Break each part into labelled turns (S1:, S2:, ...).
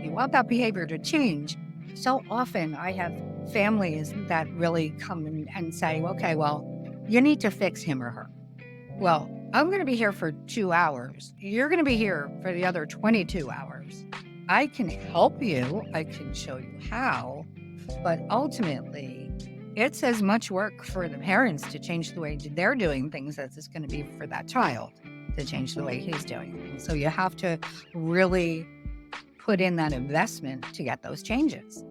S1: You want that behavior to change. So often I have families that really come and say, okay, well, you need to fix him or her. Well, I'm going to be here for 2 hours. You're going to be here for the other 22 hours. I can help you. I can show you how. But ultimately, it's as much work for the parents to change the way they're doing things as it's going to be for that child to change the way he's doing things. So you have to really put in that investment to get those changes.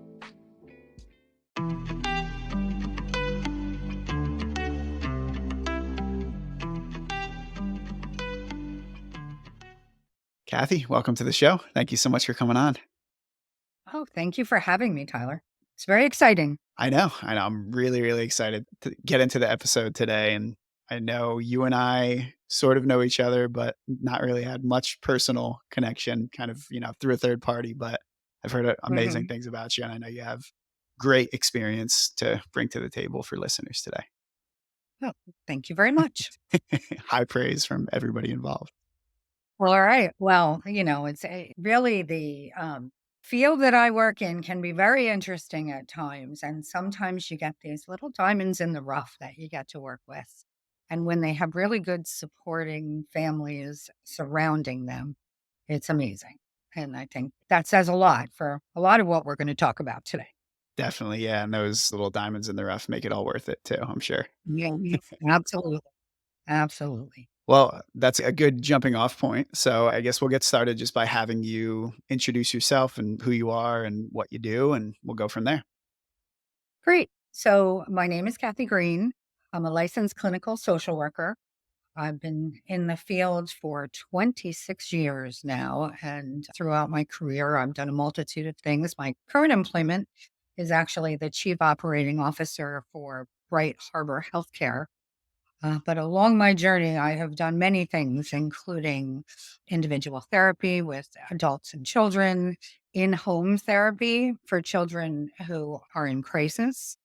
S2: Kathy, welcome to the show. Thank you so much for coming on.
S1: Oh, thank you for having me, Tyler. It's very exciting.
S2: I know. I'm really, really excited to get into the episode today. And I know you and I sort of know each other, but not really had much personal connection, kind of, through a third party. But I've heard amazing
S1: Hmm.
S2: things about you. And I know you have great experience to bring to the table for listeners today.
S1: Oh, thank you very much.
S2: High praise from everybody involved.
S1: Well, all right. Well, it's really the field that I work in can be very interesting at times. And sometimes you get these little diamonds in the rough that you get to work with. And when they have really good supporting families surrounding them, it's amazing. And I think that says a lot for a lot of what we're going to talk about today.
S2: Definitely. Yeah. And those little diamonds in the rough make it all worth it too, I'm sure.
S1: Yeah, absolutely. Absolutely.
S2: Well, that's a good jumping off point. So I guess we'll get started just by having you introduce yourself and who you are and what you do, and we'll go from there.
S1: Great. So, my name is Kathy Greene. I'm a licensed clinical social worker. I've been in the field for 26 years now. And throughout my career, I've done a multitude of things. My current employment is actually the chief operating officer for Bright Harbor Healthcare. But along my journey, I have done many things, including individual therapy with adults and children, in home therapy for children who are in crisis.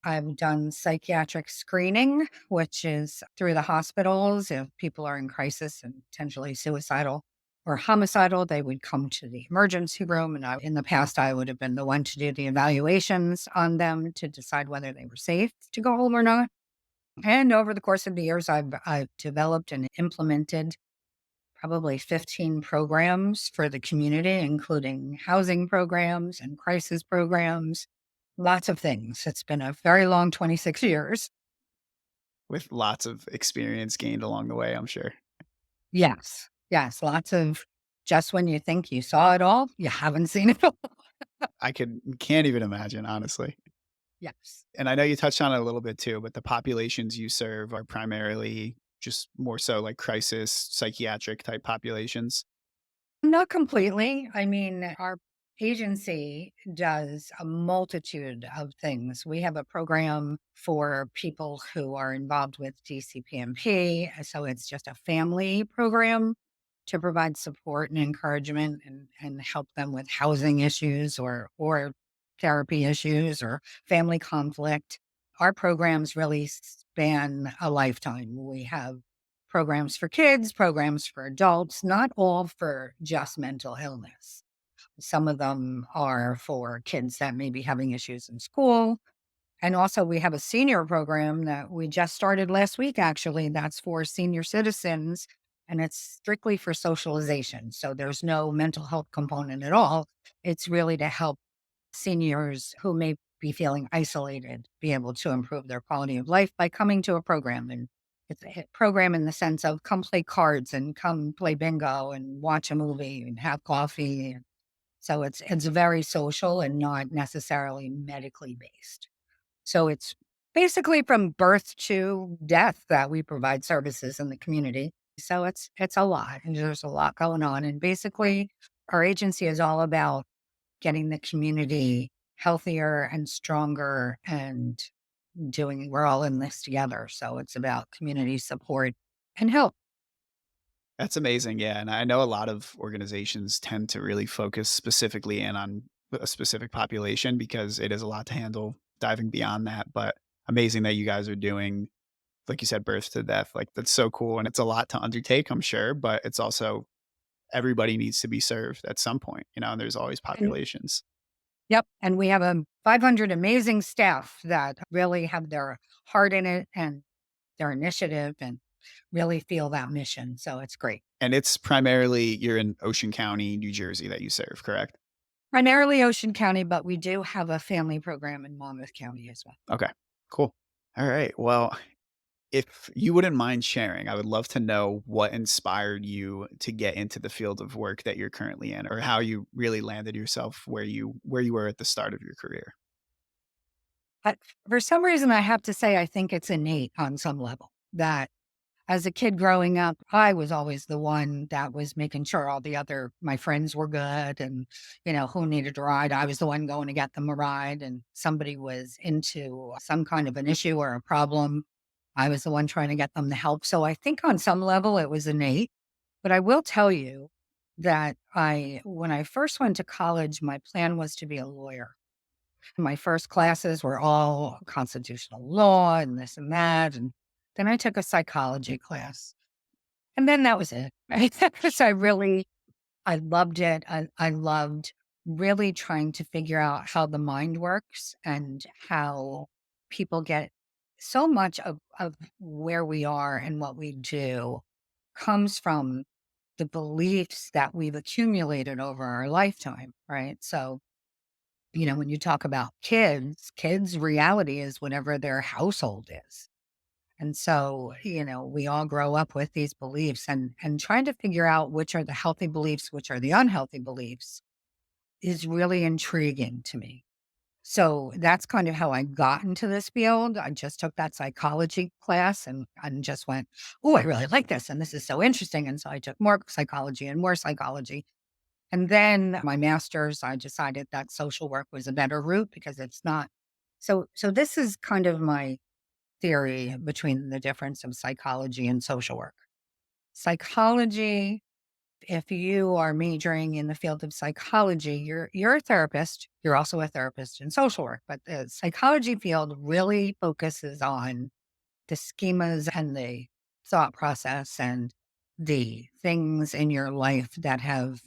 S1: I've done psychiatric screening, which is through the hospitals. If people are in crisis and potentially suicidal or homicidal, they would come to the emergency room. And in the past, I would have been the one to do the evaluations on them to decide whether they were safe to go home or not. And over the course of the years, I've developed and implemented probably 15 programs for the community, including housing programs and crisis programs, lots of things. It's been a very long 26 years.
S2: With lots of experience gained along the way, I'm sure.
S1: Yes. Yes. Lots of just when you think you saw it all, you haven't seen it all.
S2: Can't even imagine, honestly.
S1: Yes.
S2: And I know you touched on it a little bit too, but the populations you serve are primarily just more so like crisis psychiatric type populations.
S1: Not completely. I mean, our agency does a multitude of things. We have a program for people who are involved with DCPMP. So it's just a family program to provide support and encouragement and help them with housing issues or therapy issues or family conflict. Our programs really span a lifetime. We have programs for kids, programs for adults, not all for just mental illness. Some of them are for kids that may be having issues in school. And also, we have a senior program that we just started last week, actually, that's for senior citizens. And it's strictly for socialization. So there's no mental health component at all. It's really to help seniors who may be feeling isolated be able to improve their quality of life by coming to a program. And it's a program in the sense of come play cards and come play bingo and watch a movie and have coffee. So it's very social and not necessarily medically based. So it's basically from birth to death that we provide services in the community. So it's a lot and there's a lot going on. And basically our agency is all about getting the community healthier and stronger and we're all in this together. So it's about community support and help.
S2: That's amazing. Yeah. And I know a lot of organizations tend to really focus specifically in on a specific population because it is a lot to handle diving beyond that. But amazing that you guys are doing, like you said, birth to death. Like that's so cool. And it's a lot to undertake, I'm sure, but it's also everybody needs to be served at some point, and there's always
S1: And
S2: populations.
S1: yep, and we have, 500 amazing staff that really have their heart in it and their initiative and really feel that mission, so it's great.
S2: And it's primarily you're in Ocean County, New Jersey that you serve, correct?
S1: Primarily Ocean County, but we do have a family program in Monmouth County as well.
S2: Okay, cool. All right. Well, if you wouldn't mind sharing, I would love to know what inspired you to get into the field of work that you're currently in, or how you really landed yourself where you were at the start of your career.
S1: But for some reason, I have to say, I think it's innate on some level that as a kid growing up, I was always the one that was making sure all my friends were good and, who needed a ride. I was the one going to get them a ride, and somebody was into some kind of an issue or a problem. I was the one trying to get them the help. So I think on some level it was innate. But I will tell you that when I first went to college, my plan was to be a lawyer. My first classes were all constitutional law and this and that. And then I took a psychology class. And then that was it. Right? Because I loved it. I loved really trying to figure out how the mind works and how people get so much of where we are and what we do comes from the beliefs that we've accumulated over our lifetime, right? So, when you talk about kids' reality is whatever their household is. And so, we all grow up with these beliefs, and trying to figure out which are the healthy beliefs, which are the unhealthy beliefs is really intriguing to me. So that's kind of how I got into this field. I just took that psychology class and just went, oh, I really like this. And this is so interesting. And so I took more psychology and more psychology. And then my master's, I decided that social work was a better route because it's not. So this is kind of my theory between the difference of psychology and social work. Psychology, if you are majoring in the field of psychology, you're a therapist. You're also a therapist in social work, but the psychology field really focuses on the schemas and the thought process and the things in your life that have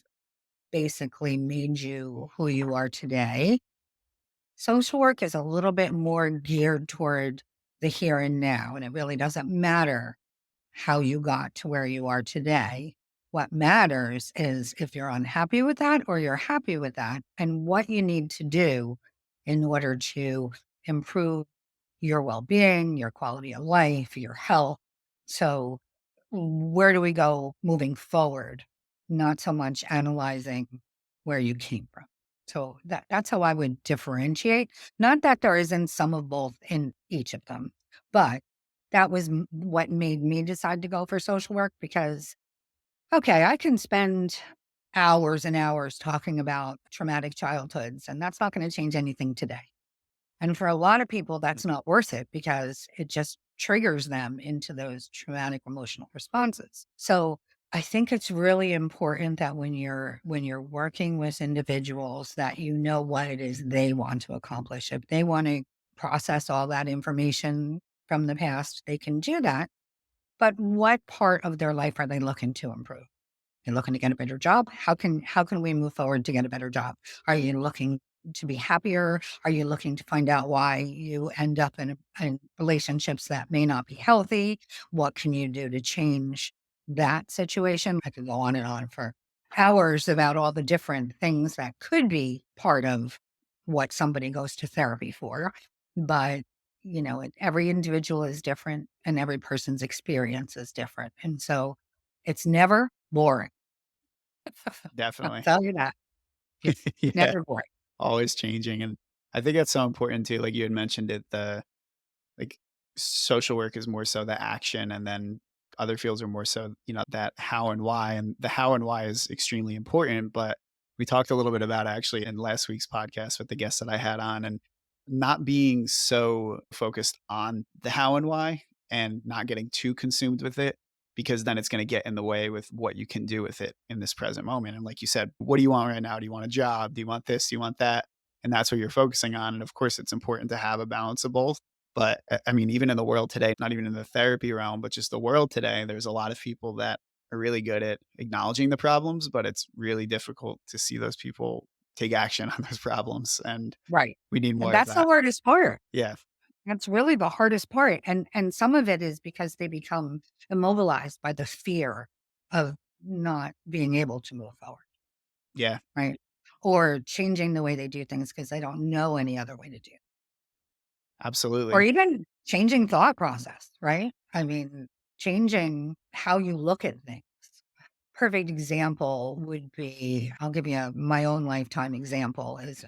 S1: basically made you who you are today. Social work is a little bit more geared toward the here and now, and it really doesn't matter how you got to where you are today. What matters is if you're unhappy with that or you're happy with that, and what you need to do in order to improve your well being, your quality of life, your health. So, where do we go moving forward? Not so much analyzing where you came from. So that's how I would differentiate. Not that there isn't some of both in each of them, but that was what made me decide to go for social work because, okay, I can spend hours and hours talking about traumatic childhoods, and that's not going to change anything today. And for a lot of people, that's not worth it because it just triggers them into those traumatic emotional responses. So I think it's really important that when you're working with individuals that you know what it is they want to accomplish. If they want to process all that information from the past, they can do that. But what part of their life are they looking to improve? You're looking to get a better job? How can we move forward to get a better job? Are you looking to be happier? Are you looking to find out why you end up in relationships that may not be healthy? What can you do to change that situation? I could go on and on for hours about all the different things that could be part of what somebody goes to therapy for. But, every individual is different and every person's experience is different. And so it's never boring. I'll
S2: Definitely.
S1: tell you that. It's
S2: Yeah,
S1: never boring.
S2: always changing, and I think that's so important too, like you had mentioned it, like, social work is more so the action, and then other fields are more so, that how and why, and the how and why is extremely important, but we talked a little bit about actually in last week's podcast with the guest that I had on, and not being so focused on the how and why and not getting too consumed with it, because then it's gonna get in the way with what you can do with it in this present moment, and like you said, what do you want right now? Do you want a job? Do you want this? Do you want that? And that's what you're focusing on, and of course, it's important to have a balance of both, but, I mean, even in the world today, not even in the therapy realm, but just the world today, there's a lot of people that are really good at acknowledging the problems, but it's really difficult to see those people take action on those problems, and
S1: Right.
S2: we need
S1: And
S2: more of
S1: that's the
S2: that.
S1: hardest part.
S2: Yeah,
S1: That's really the hardest part, and some of it is because they become immobilized by the fear of not being able to move forward,
S2: yeah,
S1: right? Or changing the way they do things because they don't know any other way to do it. Or
S2: absolutely.
S1: even changing thought process, right? I mean, changing how you look at things. Perfect example would be, I'll give you my own lifetime example is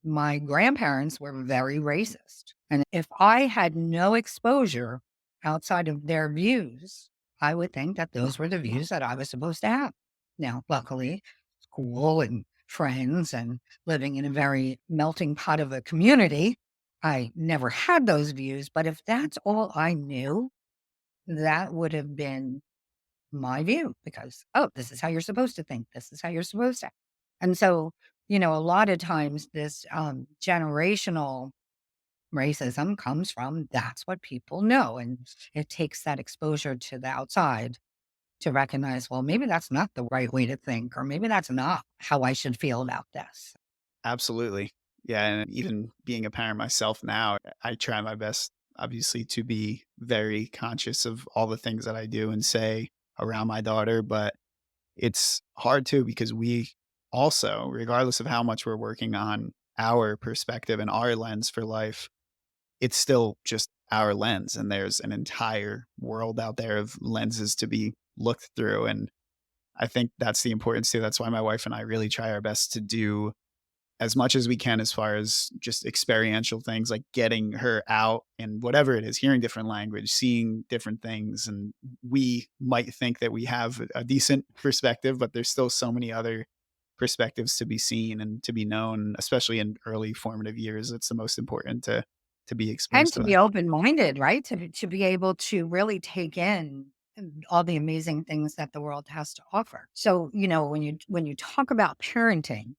S1: my grandparents were very racist. And if I had no exposure outside of their views, I would think that those were the views that I was supposed to have. Now, luckily, school and friends and living in a very melting pot of a community, I never had those views. But if that's all I knew, that would have been my view because, oh, this is how you're supposed to think. This is how you're supposed to. And so, a lot of times this generational racism comes from that's what people know. And it takes that exposure to the outside to recognize, well, maybe that's not the right way to think, or maybe that's not how I should feel about this.
S2: Absolutely. Yeah, and even being a parent myself now, I try my best, obviously, to be very conscious of all the things that I do and say around my daughter, but it's hard too because we also, regardless of how much we're working on our perspective and our lens for life, it's still just our lens, and there's an entire world out there of lenses to be looked through, and I think that's the importance too. That's why my wife and I really try our best to do as much as we can as far as just experiential things like getting her out and whatever it is, hearing different language, seeing different things. And we might think that we have a decent perspective, but there's still so many other perspectives to be seen and to be known, especially in early formative years. It's the most important to be
S1: And
S2: exposed
S1: to
S2: to
S1: be
S2: that.
S1: open minded, right? To be able to really take in all the amazing things that the world has to offer. So, when you talk about parenting,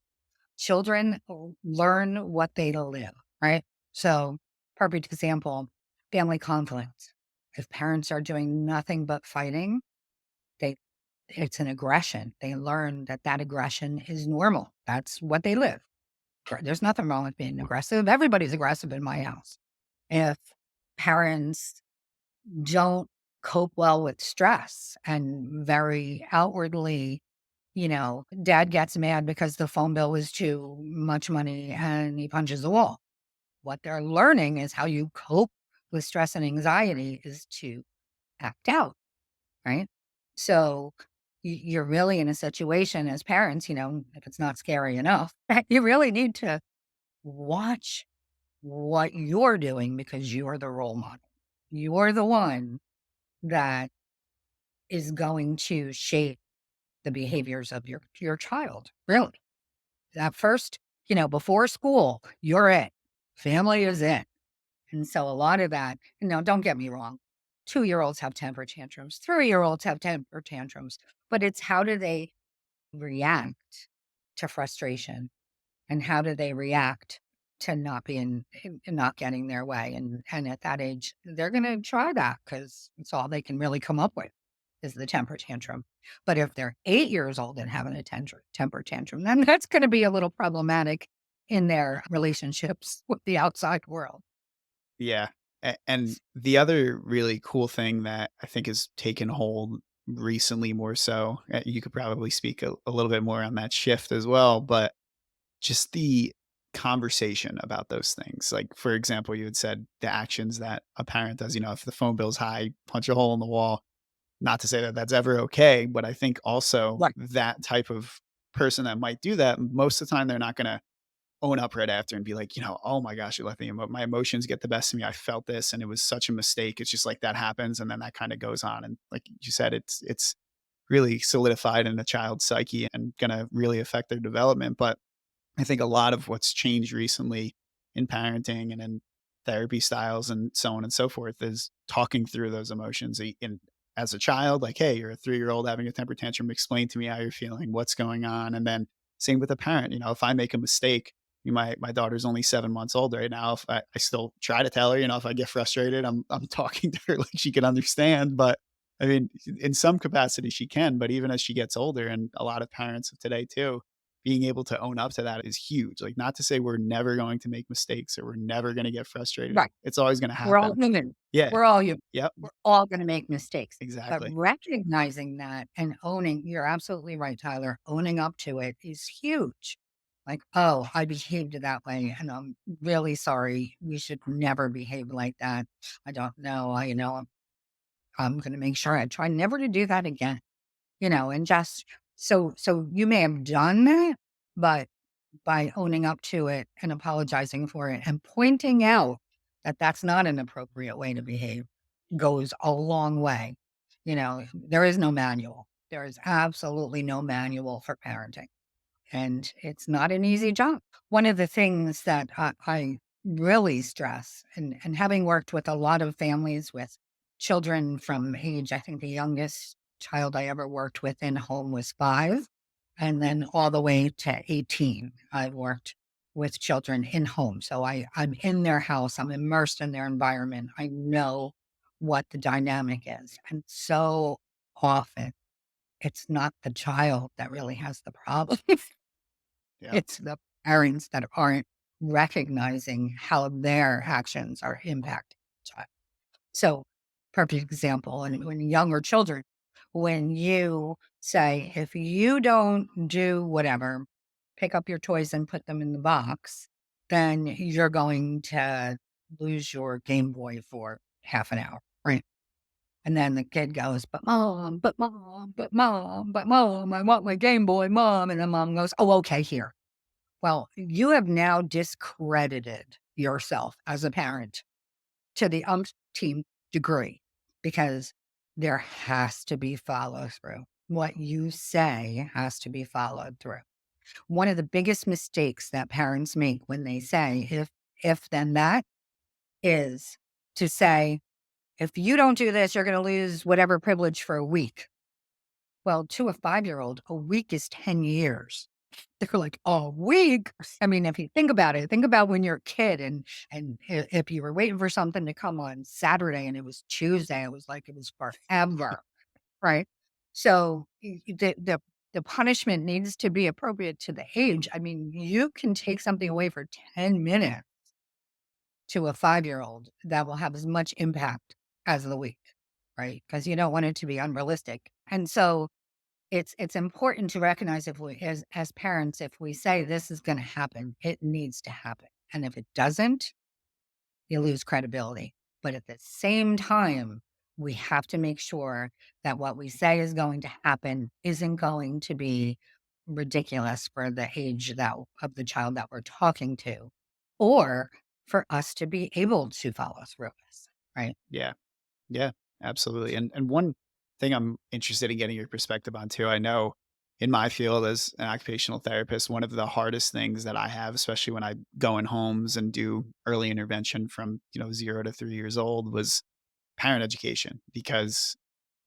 S1: children learn what they live, right? So, perfect example, family conflict. If parents are doing nothing but fighting, they it's an aggression. They learn that that aggression is normal. That's what they live. There's nothing wrong with being aggressive. Everybody's aggressive in my house. If parents don't cope well with stress and very outwardly, dad gets mad because the phone bill is too much money and he punches the wall. What they're learning is how you cope with stress and anxiety is to act out, right? So you're really in a situation as parents, if it's not scary enough, you really need to watch what you're doing because you're the role model. You're the one that is going to shape the behaviors of your child, really. At first, before school, you're it. Family is it. And so a lot of that, don't get me wrong. 2-year-olds have temper tantrums. 3-year-olds have temper tantrums. But it's how do they react to frustration and how do they react to not being not getting their way? And at that age, they're gonna try that because it's all they can really come up with is the temper tantrum. But if they're 8 years old and having a temper tantrum, then that's gonna be a little problematic in their relationships with the outside world.
S2: Yeah. And the other really cool thing that I think has taken hold recently more so, you could probably speak a little bit more on that shift as well, but just the conversation about those things. Like, for example, you had said the actions that a parent does, if the phone bill's high, punch a hole in the wall. Not to say that that's ever okay, but I think also
S1: Right.
S2: that type of person that might do that, most of the time they're not going to own up right after and be like, "Oh my gosh, you let my emotions get the best of me. I felt this and it was such a mistake." It's just like that happens and then that kind of goes on. And like you said, it's really solidified in a child's psyche and gonna really affect their development. But I think a lot of what's changed recently in parenting and in therapy styles and so on and so forth is talking through those emotions in as a child, like, hey, you're a 3-year old having a temper tantrum, explain to me how you're feeling, what's going on. And then same with a parent, if I make a mistake, my daughter's only 7 months old right now. If I still try to tell her, if I get frustrated, I'm talking to her like she can understand. But I mean, in some capacity she can, but even as she gets older, and a lot of parents of today too, being able to own up to that is huge. Like, not to say we're never going to make mistakes or we're never gonna get frustrated.
S1: Right.
S2: It's always gonna
S1: We're all
S2: happen.
S1: human.
S2: Yeah.
S1: We're all human.
S2: Yep.
S1: We're all gonna make mistakes. But
S2: Exactly.
S1: recognizing that and owning, you're absolutely right, Tyler, owning up to it is huge. Like, "Oh, I behaved that way, and I'm really sorry. We should never behave like that. I don't know. I'm gonna make sure I try never to do that again." And just so you may have done that, but by owning up to it and apologizing for it and pointing out that that's not an appropriate way to behave goes a long way. There is no manual. There is absolutely no manual for parenting. And it's not an easy job. One of the things that I really stress, and having worked with a lot of families with children from age, I think the youngest child I ever worked with in home was 5, and then all the way to 18, I've worked with children in home. So I'm in their house, I'm immersed in their environment. I know what the dynamic is. And so often, it's not the child that really has the problem.
S2: Yep.
S1: It's the parents that aren't recognizing how their actions are impacting the child. So, perfect example, and when younger children, when you say, if you don't do whatever, pick up your toys and put them in the box, then you're going to lose your Game Boy for half an hour, right? And then the kid goes, but mom, I want my Game Boy, mom. And the mom goes, oh, okay, here. Well, you have now discredited yourself as a parent to the umpteenth degree because there has to be follow through. What you say has to be followed through. One of the biggest mistakes that parents make when they say if then that is to say, if you don't do this, you're going to lose whatever privilege for a week. Well, to a 5-year-old, a week is 10 years. They're like, "A week?" I mean, if you think about it, think about when you're a kid and if you were waiting for something to come on Saturday and it was Tuesday, it was like it was forever, right? So, the punishment needs to be appropriate to the age. I mean, you can take something away for 10 minutes to a 5-year-old that will have as much impact as the week, right? Because you don't want it to be unrealistic. And so it's important to recognize if we as parents, if we say this is gonna happen, it needs to happen. And if it doesn't, you lose credibility. But at the same time, we have to make sure that what we say is going to happen isn't going to be ridiculous for the age that of the child that we're talking to, or for us to be able to follow through this, right?
S2: Yeah. Yeah, absolutely. And one thing I'm interested in getting your perspective on too, I know in my field as an occupational therapist, one of the hardest things that I have, especially when I go in homes and do early intervention from, 0 to 3 years old, was parent education. Because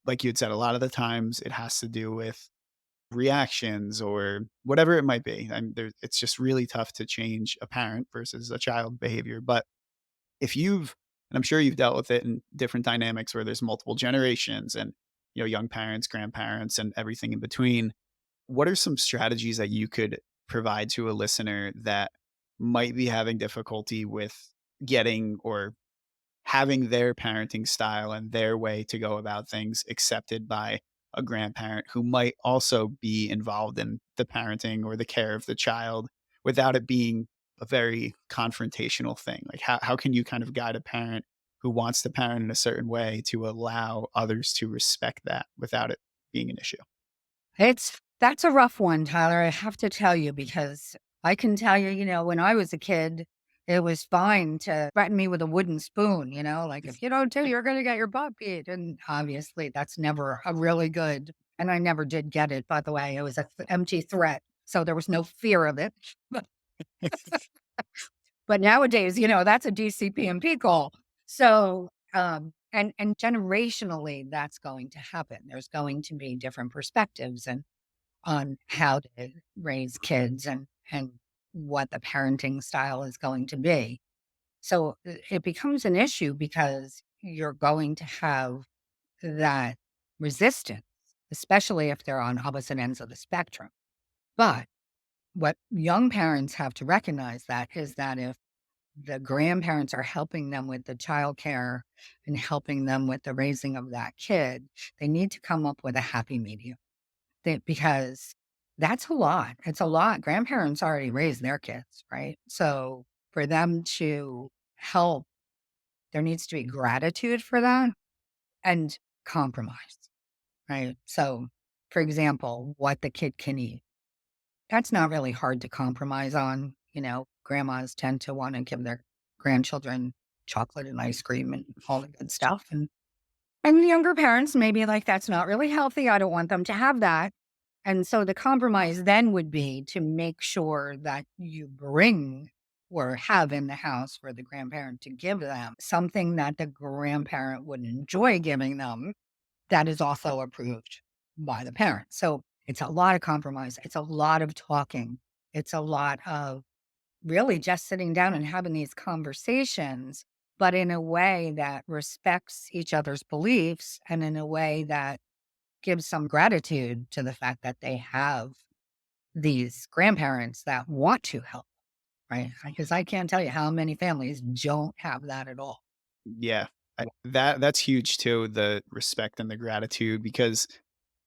S2: like you had said, a lot of the times it has to do with reactions or whatever it might be. It's just really tough to change a parent versus a child behavior. But if you've and I'm sure you've dealt with it in different dynamics where there's multiple generations and, young parents, grandparents, and everything in between. What are some strategies that you could provide to a listener that might be having difficulty with getting or having their parenting style and their way to go about things accepted by a grandparent who might also be involved in the parenting or the care of the child without it being a very confrontational thing? Like, how can you kind of guide a parent who wants to parent in a certain way to allow others to respect that without it being an issue?
S1: That's a rough one, Tyler, I have to tell you, because I can tell you, when I was a kid, it was fine to threaten me with a wooden spoon, like, "If you don't do, you're gonna get your butt beat," and obviously, that's never a really good, and I never did get it, by the way, it was a empty threat, so there was no fear of it. But nowadays, that's a DCPMP call. So, and generationally, that's going to happen. There's going to be different perspectives and on how to raise kids and what the parenting style is going to be. So it becomes an issue because you're going to have that. resistance, especially if they're on opposite ends of the spectrum. But what young parents have to recognize that is that if the grandparents are helping them with the childcare and helping them with the raising of that kid, they need to come up with a happy medium. Because that's a lot. It's a lot. Grandparents already raised their kids, right? So for them to help, there needs to be gratitude for that and compromise, right? So, for example, what the kid can eat. That's not really hard to compromise on. Grandmas tend to want to give their grandchildren chocolate and ice cream and all the good stuff. And the younger parents may be like, that's not really healthy. I don't want them to have that. And so the compromise then would be to make sure that you bring or have in the house for the grandparent to give them something that the grandparent would enjoy giving them that is also approved by the parent. So it's a lot of compromise. It's a lot of talking. It's a lot of really just sitting down and having these conversations, but in a way that respects each other's beliefs and in a way that gives some gratitude to the fact that they have these grandparents that want to help, right? Because I can't tell you how many families don't have that at all.
S2: Yeah. That's huge too, the respect and the gratitude, because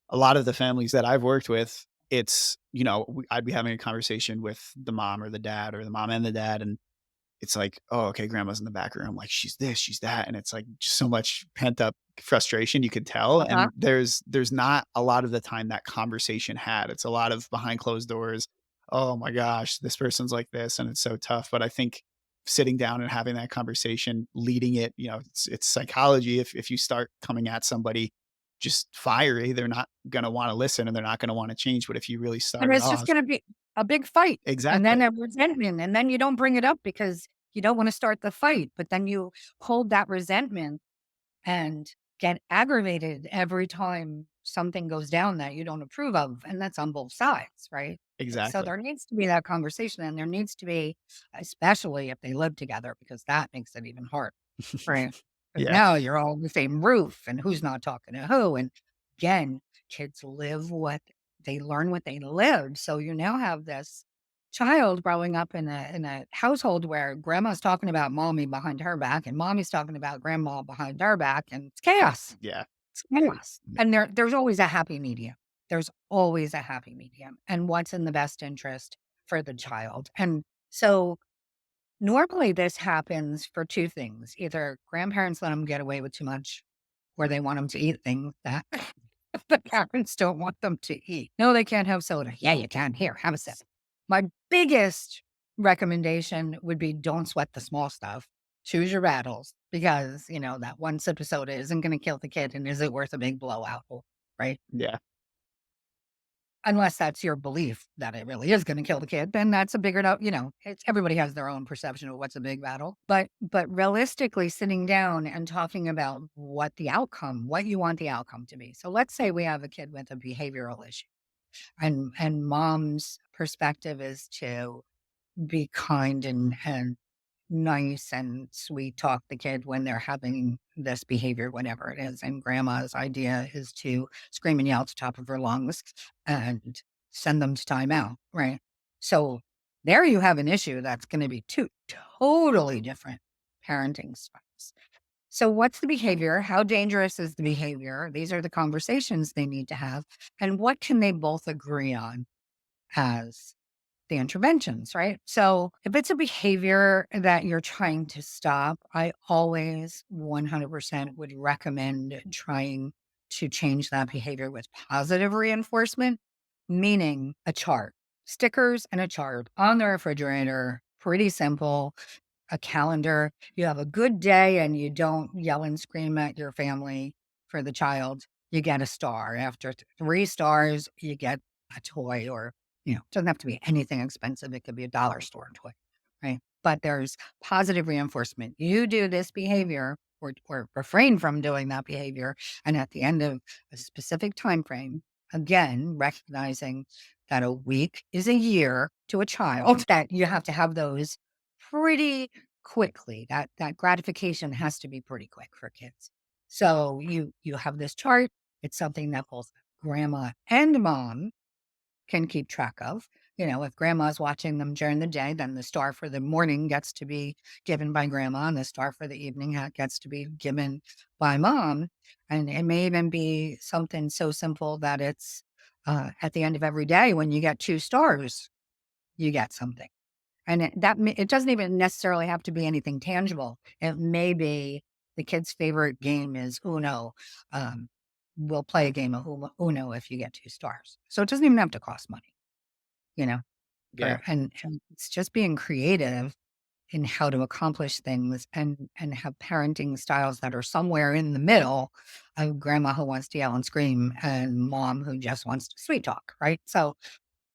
S2: a lot of the families that I've worked with, it's, I'd be having a conversation with the mom or the dad or the mom and the dad, and it's like, "Oh, okay, grandma's in the back room, like, she's this, she's that," and it's, like, just so much pent up frustration, you could tell,
S1: Uh-huh.
S2: and there's not a lot of the time that conversation had. It's a lot of behind closed doors, "Oh my gosh, this person's like this, and it's so tough," but I think sitting down and having that conversation, leading it, it's psychology. If you start coming at somebody just fiery, they're not gonna wanna listen, and they're not gonna wanna change, but if you really
S1: And
S2: start it
S1: it's just
S2: off.
S1: going to be a big fight and then
S2: Exactly,
S1: a resentment. And then you don't bring it up because you don't want to start the fight, but then you hold that resentment and get aggravated every time something goes down that you don't approve of. And that's on both sides, right? So
S2: exactly.
S1: there needs to be that conversation and there needs to be, especially if they live together, because that makes it even harder. Right. Because
S2: Yeah,
S1: now you're all in the same roof and who's not talking to who. And again, kids live what they learn what they live. So you now have this child growing up in a household where grandma's talking about mommy behind her back and mommy's talking about grandma behind her back and it's chaos.
S2: yeah.
S1: It's chaos. And there's always a happy medium. There's always a happy medium and what's in the best interest for the child. And so normally, this happens for 2 things. Either grandparents let them get away with too much, or they want them to eat things that the parents don't want them to eat. "No, they can't have soda." "Yeah, you can. Here, have a sip." My biggest recommendation would be don't sweat the small stuff. Choose your battles because, that one sip of soda isn't gonna kill the kid, and is it worth a big blowout, right?
S2: Yeah.
S1: Unless that's your belief that it really is gonna kill the kid, then that's a bigger no it's everybody has their own perception of what's a big battle. But realistically, sitting down and talking about what you want the outcome to be. So let's say we have a kid with a behavioral issue, and mom's perspective is to be kind and nice and sweet talk the kid when they're having this behavior, whatever it is. And grandma's idea is to scream and yell at the top of her lungs and send them to timeout, right? So there you have an issue that's going to be two totally different parenting styles. So what's the behavior? How dangerous is the behavior? These are the conversations they need to have. And what can they both agree on as the interventions, right? So if it's a behavior that you're trying to stop, I always 100% would recommend trying to change that behavior with positive reinforcement, meaning a chart, stickers and a chart on the refrigerator. Pretty simple, a calendar. You have a good day and you don't yell and scream at your family for the child, you get a star. After 3 stars, you get a toy or, it doesn't have to be anything expensive. It could be a dollar store toy, right? But there's positive reinforcement. You do this behavior or refrain from doing that behavior. And at the end of a specific time frame, again, recognizing that a week is a year to a child, that you have to have those pretty quickly. That gratification has to be pretty quick for kids. So you have this chart It's something that both grandma and mom can keep track of. If grandma's watching them during the day, then the star for the morning gets to be given by grandma, and the star for the evening gets to be given by mom. And it may even be something so simple that it's at the end of every day when you get 2 stars, you get something. And it doesn't even necessarily have to be anything tangible. It may be the kid's favorite game is Uno. Um, we'll play a game of Uno if you get 2 stars. So it doesn't even have to cost money, you know,
S2: Yeah.
S1: and it's just being creative in how to accomplish things and have parenting styles that are somewhere in the middle of grandma who wants to yell and scream and mom who just wants to sweet talk, right? So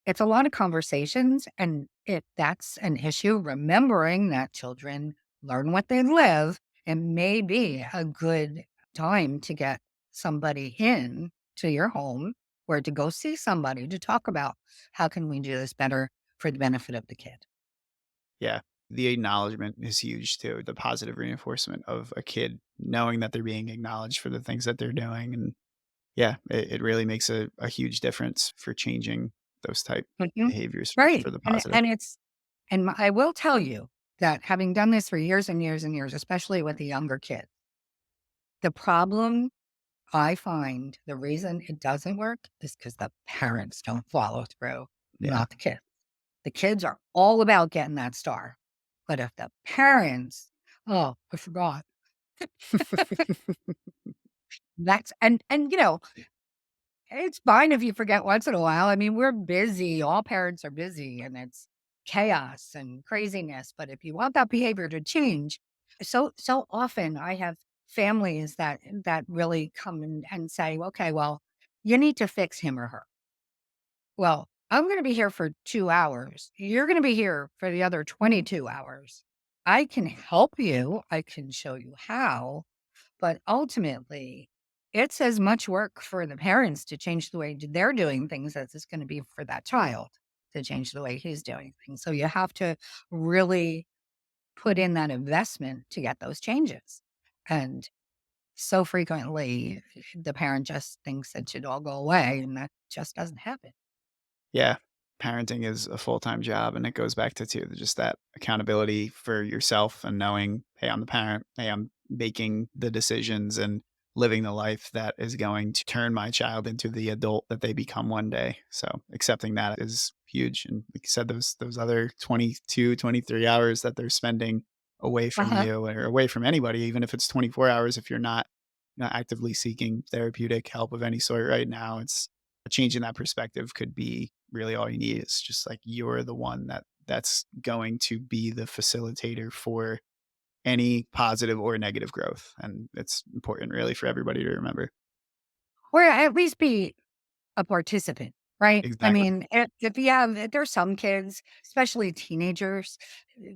S1: it's a lot of conversations, and if that's an issue, remembering that children learn what they live, it may be a good time to get somebody in to your home or to go see somebody to talk about how can we do this better for the benefit of the kid.
S2: Yeah. The acknowledgement is huge too. The positive reinforcement of a kid knowing that they're being acknowledged for the things that they're doing. And yeah, it really makes a huge difference for changing those type
S1: Mhm.
S2: behaviors
S1: Right,
S2: for the
S1: and
S2: positive.
S1: and it's and my I will tell you that having done this for years and years and years, especially with the younger kids, the problem I find the reason it doesn't work is because the parents don't follow through,
S2: Yeah.
S1: not the kids. The kids are all about getting that star. But if the parents, oh, I forgot. That's and it's fine if you forget once in a while. I mean, we're busy. All parents are busy and it's chaos and craziness. But if you want that behavior to change, so often I have families that really come and say, okay, well, you need to fix him or her. Well, I'm going to be here for 2 hours. You're going to be here for the other 22 hours. I can help you. I can show you how, but ultimately, it's as much work for the parents to change the way they're doing things as it's going to be for that child to change the way he's doing things. So you have to really put in that investment to get those changes. And so frequently, the parent just thinks it should all go away, and that just doesn't happen.
S2: Yeah. Parenting is a full-time job, and it goes back to too, just that accountability for yourself and knowing, "Hey, I'm the parent. Hey, I'm making the decisions and living the life that is going to turn my child into the adult that they become one day." So, accepting that is huge, and like you said, those other 22, 23 hours that they're spending away from
S1: Uh-huh.
S2: you or away from anybody, even if it's 24 hours, if you're not actively seeking therapeutic help of any sort right now, it's changing that perspective could be really all you need. It's just like you're the one that's going to be the facilitator for any positive or negative growth. And it's important really for everybody to remember.
S1: Or at least be a participant, right? I
S2: Exactly.
S1: mean, if there's some kids, especially teenagers,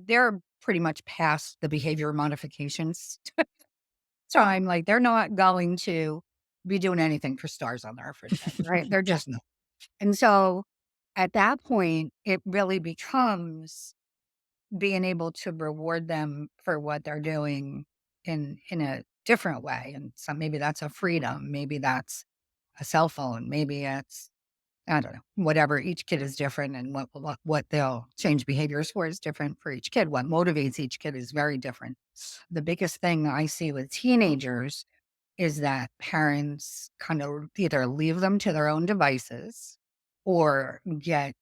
S1: they're pretty much past the behavior modifications time. Like they're not going to be doing anything for stars on the refrigerator, right? They're just not. And so at that point, it really becomes being able to reward them for what they're doing in a different way. And so maybe that's a freedom, maybe that's a cell phone, maybe it's I don't know, whatever. Each kid is different, and what they'll change behaviors for is different for each kid. What motivates each kid is very different. The biggest thing I see with teenagers is that parents kind of either leave them to their own devices or get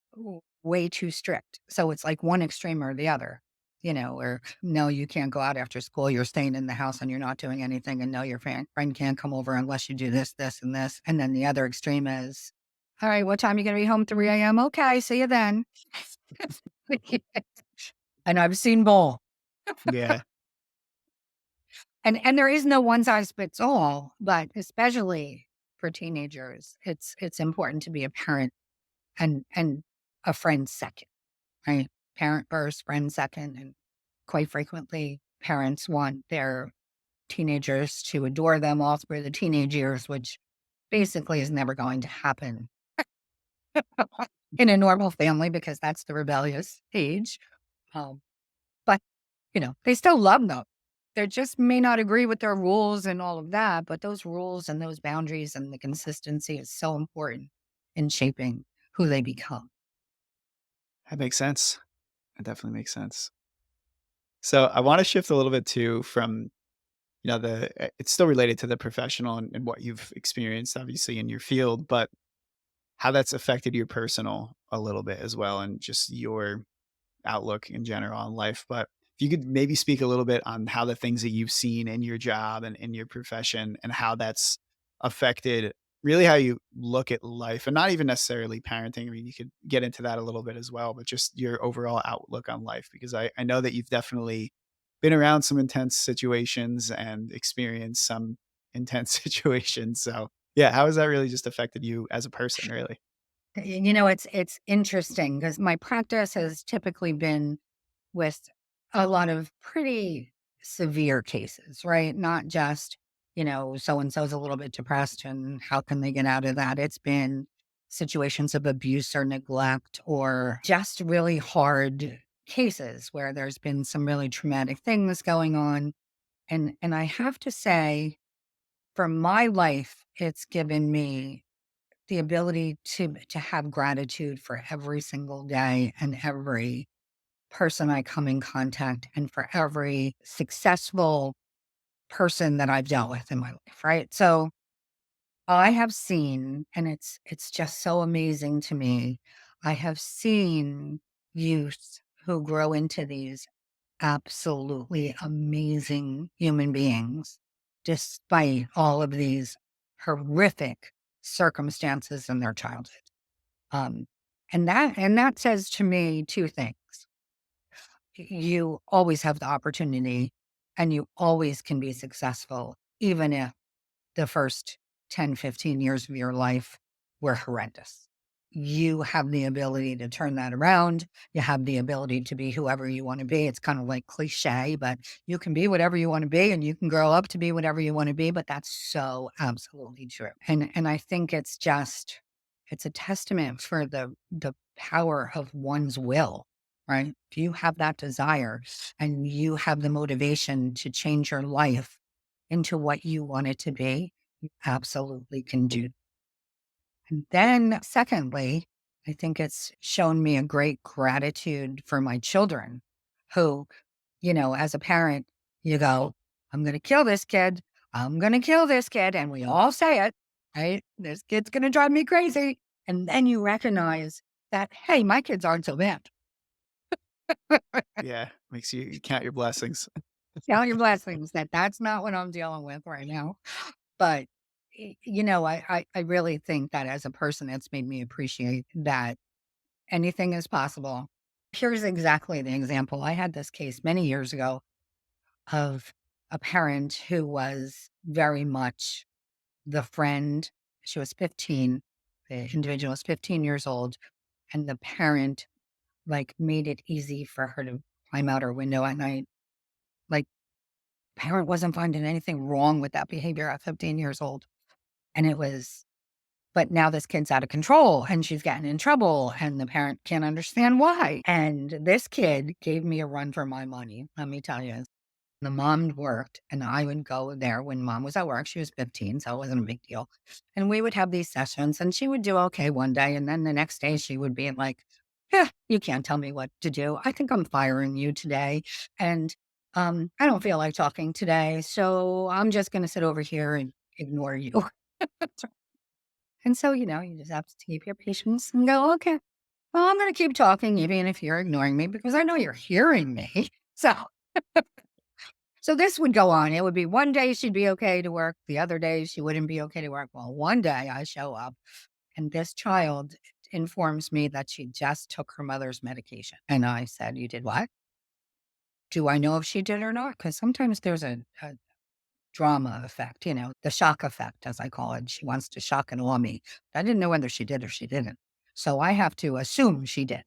S1: way too strict. So it's like one extreme or the other, or no, you can't go out after school. You're staying in the house and you're not doing anything. And no, your friend can't come over unless you do this, this, and this. And then the other extreme is, all right, what time are you going to be home? 3 a.m. Okay, see you then. And I've seen both.
S2: Yeah.
S1: And there is no one size fits all, but especially for teenagers, it's important to be a parent and a friend second, right? Parent first, friend second, and quite frequently parents want their teenagers to adore them all through the teenage years, which basically is never going to happen in a normal family because that's the rebellious age. Um, but they still love them. They just may not agree with their rules and all of that, but those rules and those boundaries and the consistency is so important in shaping who they become.
S2: That makes sense. That definitely makes sense. So I want to shift a little bit too from, it's still related to the professional and what you've experienced obviously in your field, but how that's affected your personal a little bit as well and just your outlook in general on life. But if you could maybe speak a little bit on how the things that you've seen in your job and in your profession and how that's affected really how you look at life and not even necessarily parenting. I mean, you could get into that a little bit as well, but just your overall outlook on life, because I know that you've definitely been around some intense situations and experienced some intense situations. So yeah, how has that really just affected you as a person, really?
S1: It's interesting because my practice has typically been with a lot of pretty severe cases, right? Not just, so and so's a little bit depressed and how can they get out of that? It's been situations of abuse or neglect or just really hard cases where there's been some really traumatic things going on. And I have to say, for my life, it's given me the ability to have gratitude for every single day and every person I come in contact and for every successful person that I've dealt with in my life, right? So I have seen, and it's just so amazing to me. I have seen youth who grow into these absolutely amazing human beings despite all of these horrific circumstances in their childhood. Um, and that says to me two things. You always have the opportunity and you always can be successful, even if the first 10, 15 years of your life were horrendous. You have the ability to turn that around. You have the ability to be whoever you want to be. It's kind of like cliche, but you can be whatever you want to be and you can grow up to be whatever you want to be. But that's so absolutely true. And I think it's a testament for the power of one's will, right? If you have that desire and you have the motivation to change your life into what you want it to be, you absolutely can do. And then, secondly, I think it's shown me a great gratitude for my children who, as a parent, you go, I'm going to kill this kid. I'm going to kill this kid. And we all say it, right? This kid's going to drive me crazy. And then you recognize that, hey, my kids aren't so bad.
S2: Yeah, makes you count your blessings.
S1: Count your blessings that that's not what I'm dealing with right now. But, I really think that as a person, it's made me appreciate that anything is possible. Here's exactly the example. I had this case many years ago of a parent who was very much the friend. She was 15. The individual was 15 years old, and the parent, like, made it easy for her to climb out her window at night. Like, parent wasn't finding anything wrong with that behavior at 15 years old. And it was But now this kid's out of control and she's getting in trouble and the parent can't understand why. And this kid gave me a run for my money. Let me tell you, the mom worked and I would go there when mom was at work. She was 15, so it wasn't a big deal. And we would have these sessions and she would do okay one day. And then the next day she would be like, yeah, you can't tell me what to do. I think I'm firing you today. And I don't feel like talking today. So I'm just going to sit over here and ignore you. And so, you just have to keep your patience and go, okay, well, I'm going to keep talking even if you're ignoring me because I know you're hearing me. So this would go on. It would be one day she'd be okay to work. The other day she wouldn't be okay to work. Well, one day I show up and this child informs me that she just took her mother's medication. And I said, you did what? Do I know if she did or not? Because sometimes there's a drama effect, the shock effect, as I call it. She wants to shock and awe me. I didn't know whether she did or she didn't. So I have to assume she did.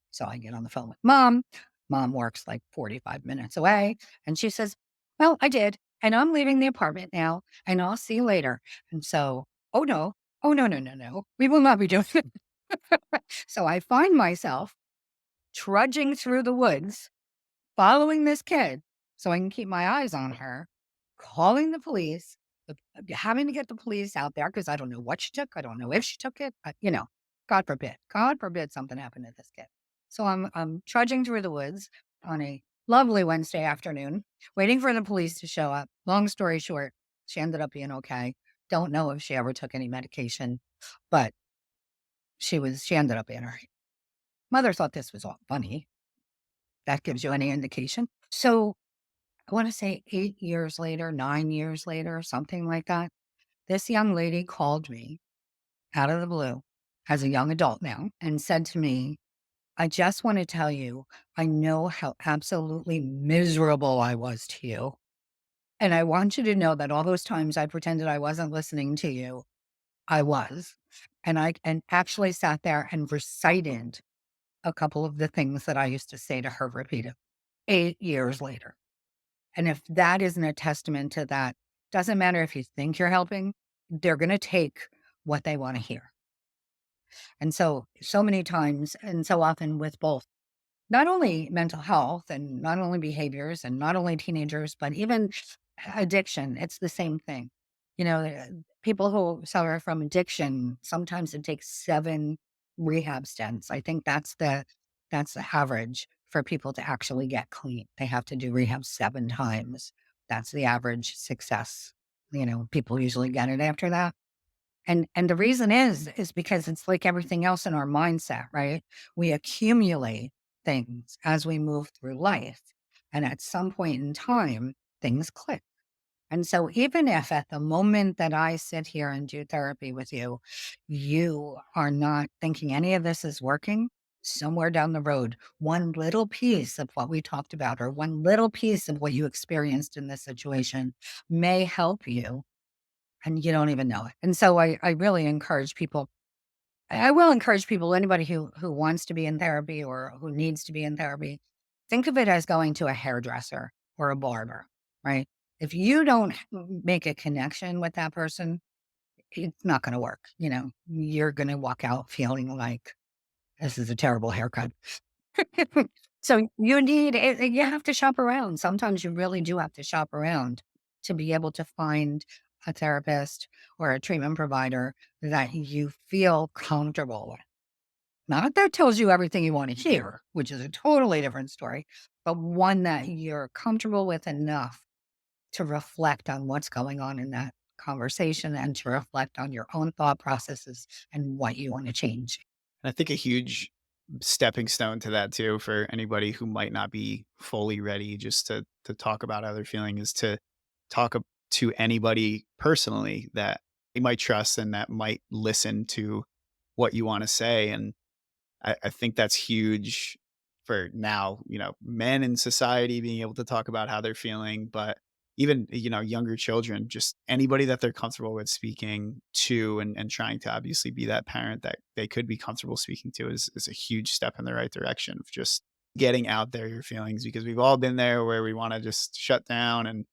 S1: So I get on the phone with mom. Mom works like 45 minutes away. And she says, well, I did. And I'm leaving the apartment now. And I'll see you later. And so, oh no. Oh, no, no, no, no. We will not be doing it. So I find myself trudging through the woods, following this kid so I can keep my eyes on her, calling the police, having to get the police out there because I don't know what she took. I don't know if she took it. God forbid something happened to this kid. So I'm trudging through the woods on a lovely Wednesday afternoon, waiting for the police to show up. Long story short, she ended up being okay. Don't know if she ever took any medication, but she ended up being all right. Mother thought this was all funny. That gives you any indication. So I want to say 8 years later, 9 years later, something like that. This young lady called me out of the blue as a young adult now and said to me, I just want to tell you, I know how absolutely miserable I was to you. And I want you to know that all those times I pretended I wasn't listening to you, I was. And actually sat there and recited a couple of the things that I used to say to her repeatedly 8 years later. And if that isn't a testament to that, doesn't matter if you think you're helping, they're going to take what they want to hear. And so many times and so often with both, not only mental health and not only behaviors and not only teenagers, but even addiction, it's the same thing. People who suffer from addiction, sometimes it takes 7 rehab stints. I think that's the average for people to actually get clean. They have to do rehab 7 times. That's the average success. People usually get it after that. And the reason is because it's like everything else in our mindset, right? We accumulate things as we move through life. And at some point in time, things click. And so even if at the moment that I sit here and do therapy with you, you are not thinking any of this is working, somewhere down the road, one little piece of what we talked about or one little piece of what you experienced in this situation may help you and you don't even know it. And so I really encourage people. I will encourage people, anybody who wants to be in therapy or who needs to be in therapy, think of it as going to a hairdresser or a barber, right? If you don't make a connection with that person, it's not going to work. You're going to walk out feeling like this is a terrible haircut. So you have to shop around. Sometimes you really do have to shop around to be able to find a therapist or a treatment provider that you feel comfortable with. Not that tells you everything you want to hear, which is a totally different story, but one that you're comfortable with enough to reflect on what's going on in that conversation and to reflect on your own thought processes and what you want to change.
S2: And I think a huge stepping stone to that too for anybody who might not be fully ready just to talk about how they're feeling is to to anybody personally that you might trust and that might listen to what you want to say. And I think that's huge for now, men in society being able to talk about how they're feeling, but even, younger children, just anybody that they're comfortable with speaking to and trying to obviously be that parent that they could be comfortable speaking to is a huge step in the right direction of just getting out there your feelings because we've all been there where we want to just shut down and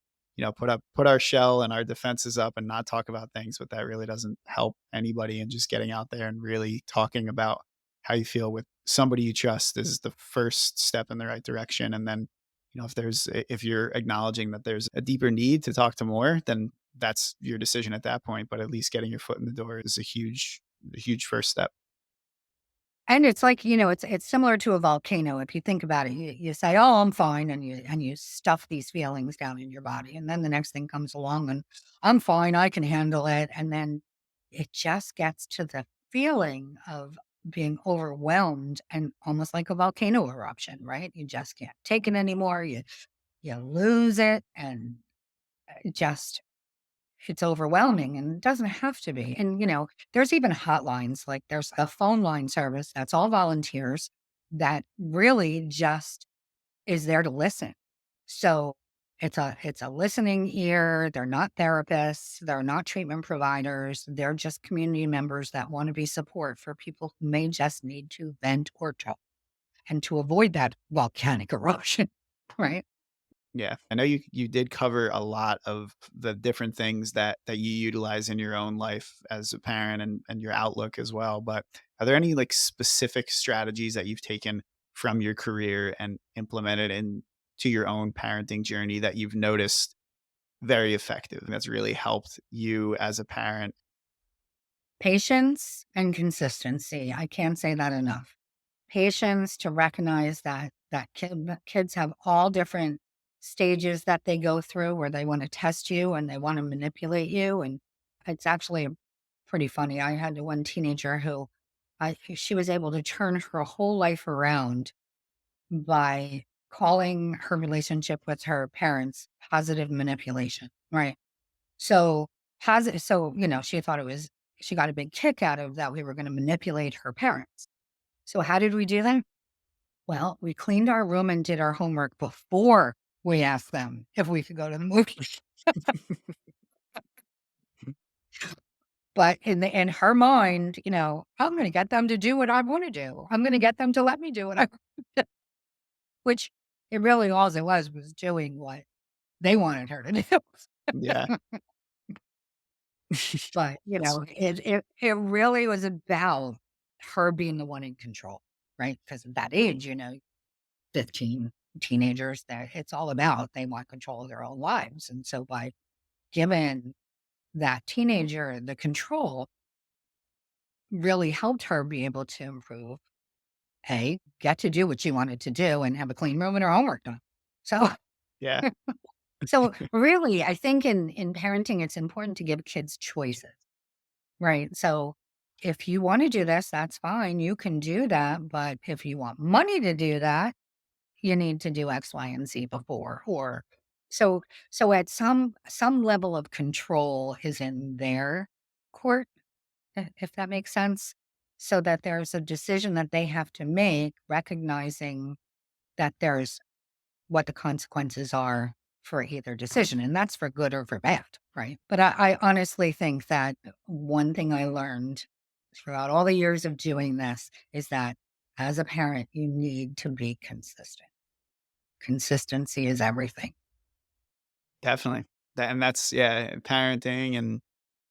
S2: put our shell and our defenses up and not talk about things, but that really doesn't help anybody. And just getting out there and really talking about how you feel with somebody you trust is the first step in the right direction. And then, if you're acknowledging that there's a deeper need to talk to more, then that's your decision at that point. But at least getting your foot in the door is a huge first step.
S1: And it's like, it's similar to a volcano. If you think about it, you say, "Oh, I'm fine," and you stuff these feelings down in your body, and then the next thing comes along, and I'm fine, I can handle it, and then it just gets to the feeling of being overwhelmed and almost like a volcano eruption, right? You just can't take it anymore. You lose it, and it just it's overwhelming and it doesn't have to be. And, there's even hotlines, like there's a phone line service that's all volunteers that really just is there to listen. So it's a listening ear. They're not therapists, they're not treatment providers, they're just community members that want to be support for people who may just need to vent or talk and to avoid that volcanic eruption, right?
S2: Yeah. I know you did cover a lot of the different things that you utilize in your own life as a parent and your outlook as well. But are there any like specific strategies that you've taken from your career and implemented in to your own parenting journey that you've noticed very effective that's really helped you as a parent?
S1: Patience and consistency. I can't say that enough. Patience to recognize that kids have all different stages that they go through where they want to test you and they want to manipulate you. And it's actually pretty funny. I had one teenager who she was able to turn her whole life around by calling her relationship with her parents positive manipulation. Right. So positive. So, she thought she got a big kick out of that we were going to manipulate her parents. So how did we do that? Well, we cleaned our room and did our homework before we asked them if we could go to the movies. But in her mind, I'm gonna get them to do what I wanna do. I'm gonna get them to let me do what I which it really all it was doing what they wanted her to do.
S2: Yeah.
S1: But,
S2: That's
S1: it really was about her being the one in control, right? Because at that age, 15 teenagers, that it's all about they want control of their own lives. And so by giving that teenager the control really helped her be able to improve, get to do what she wanted to do and have a clean room and her homework done. So
S2: yeah,
S1: so really, I think in parenting, it's important to give kids choices, right? So if you want to do this, that's fine. You can do that. But if you want money to do that, you need to do X, Y, and Z before. Or so at some level of control is in their court, if that makes sense. So that there's a decision that they have to make, recognizing that there's what the consequences are for either decision. And that's for good or for bad, right? But I honestly think that one thing I learned throughout all the years of doing this is that as a parent, you need to be consistent. Consistency is everything.
S2: definitely. That's yeah, parenting and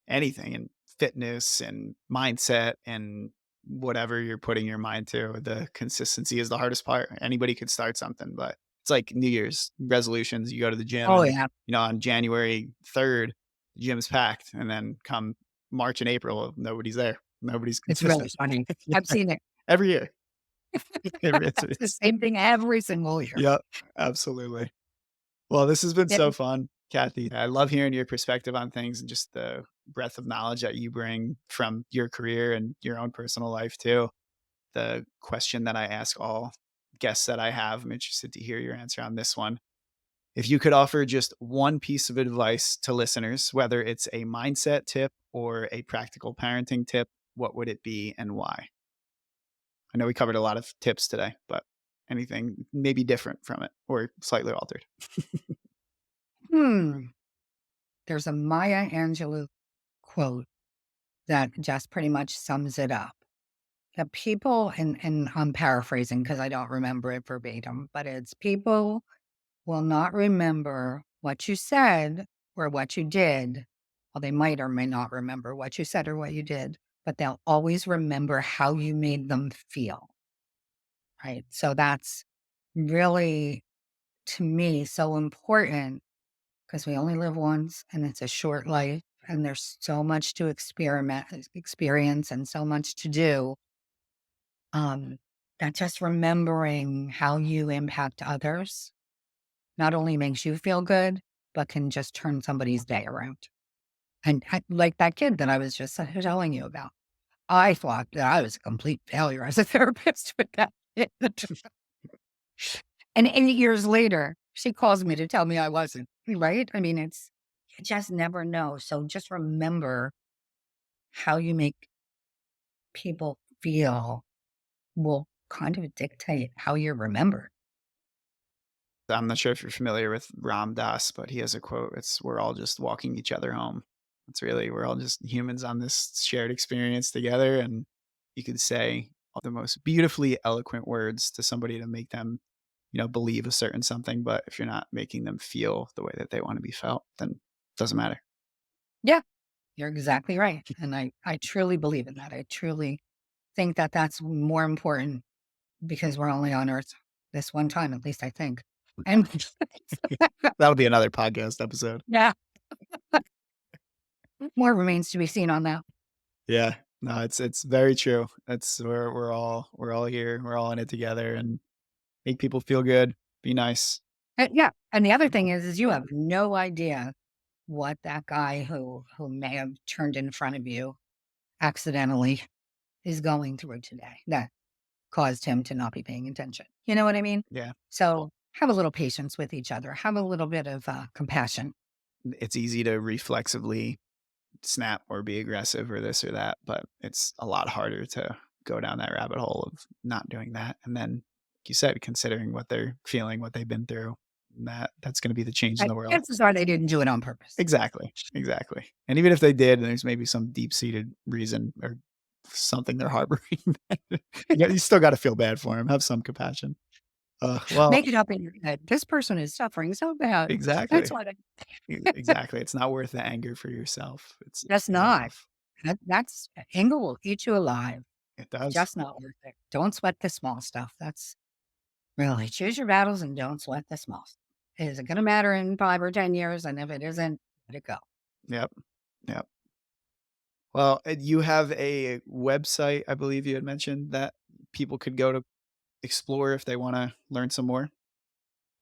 S2: anything and fitness and mindset and whatever you're putting your mind to. The consistency is the hardest part. Anybody could start something, but it's like New Year's resolutions. You go to the gym
S1: Oh,
S2: and,
S1: yeah.
S2: on January 3rd, the gym's packed. And then come March and April, nobody's there. Nobody's
S1: It's really
S2: consistent.
S1: funny.
S2: Yeah.
S1: I've seen it.
S2: Every year. It's,
S1: It's the
S2: it's,
S1: same thing every single year.
S2: yep, absolutely. Well, this has been
S1: It
S2: so fun, Kathy. I love hearing your perspective on things and just the breadth of knowledge that you bring from your career and your own personal life too. The question that I ask all guests that I have, I'm interested to hear your answer on this one. If you could offer just one piece of advice to listeners, whether it's a mindset tip or a practical parenting tip, what would it be and why? I know we covered a lot of tips today, but anything maybe different from it or slightly altered.
S1: hmm, there's a Maya Angelou quote that just pretty much sums it up. The people, and I'm paraphrasing because I don't remember it verbatim, but it's people will not remember what you said or what you did. Well, they might or may not remember what you said or what you did, but they'll always remember how you made them feel. Right. So that's really, to me, so important because we only live once and it's a short life and there's so much to experience and so much to do. Um, that just remembering how you impact others not only makes you feel good, but can just turn somebody's day around. And like that kid that I was just telling you about, I thought that I was a complete failure as a therapist with that kid. And 8 years later, she calls me to tell me I wasn't, right? I mean, you just never know. So just remember how you make people feel will kind of dictate how you're remembered.
S2: I'm not sure if you're familiar with Ram Dass, but he has a quote. It's "We're all just walking each other home." It's really we're all just humans on this shared experience together, and you could say all the most beautifully eloquent words to somebody to make them, believe a certain something. But if you're not making them feel the way that they want to be felt, then it doesn't matter.
S1: Yeah, you're exactly right. And I truly believe in that. I truly think that that's more important because we're only on earth this one time, at least I think. And
S2: That'll be another podcast episode.
S1: yeah, more remains to be seen on that.
S2: Yeah. No, it's very true. That's where we're all here. We're all in it together and make people feel good. Be nice.
S1: Yeah, and the other thing is you have no idea what that guy who may have turned in front of you accidentally is going through today that caused him to not be paying attention. You know what I mean?
S2: Yeah.
S1: So have a little patience with each other. Have a little bit of compassion.
S2: It's easy to reflexively snap or be aggressive or this or that, but it's a lot harder to go down that rabbit hole of not doing that. And then, like you said, considering what they're feeling, what they've been through, that's going to be the change in the world.
S1: Chances are they didn't do it on purpose.
S2: Exactly. Exactly. And even if they did, and there's maybe some deep seated reason or something they're harboring, you still got to feel bad for them. Have some compassion. Well,
S1: Make it up in your head. This person is suffering so bad. That's
S2: exactly.
S1: what
S2: Exactly. It's not worth the anger for yourself. It's
S1: that's
S2: not
S1: not.
S2: enough.
S1: That's anger will eat you alive.
S2: It does.
S1: Just not worth it. Don't sweat the small stuff. That's really choose your battles and don't sweat the small stuff. Is it going to matter in 5 or 10 years? And if it isn't, let it go.
S2: Yep. Yep. Well, you have a website, I believe you had mentioned that people could go to explore if they want to learn some more.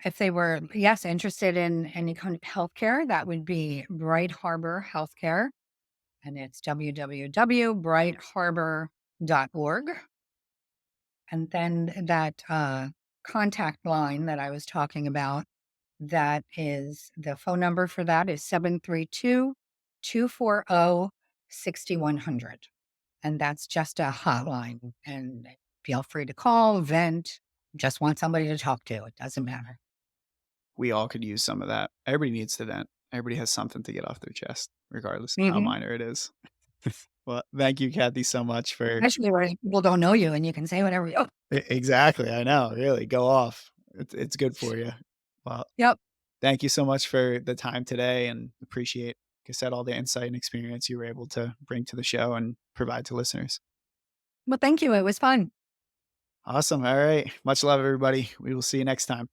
S1: If they were, yes, interested in any kind of healthcare, that would be Bright Harbor Healthcare. And it's www.brightharbor.org. And then that contact line that I was talking about, that is the phone number for that is 732-240-6100. And that's just a hotline. And feel free to call, vent, just want somebody to talk to. It doesn't matter.
S2: We all could use some of that. Everybody needs to vent. Everybody has something to get off their chest, regardless of how
S1: Hmm.
S2: minor it is. Well, thank you, Kathy, so much for
S1: Especially where people don't know you and you can say whatever you. Oh,
S2: exactly. I know. Really, go off. It's good for you. Well,
S1: yep.
S2: thank you so much for the time today, and appreciate, like I said, all the insight and experience you were able to bring to the show and provide to listeners.
S1: Well, thank you. It was fun.
S2: Awesome. All right. Much love, everybody. We will see you next time.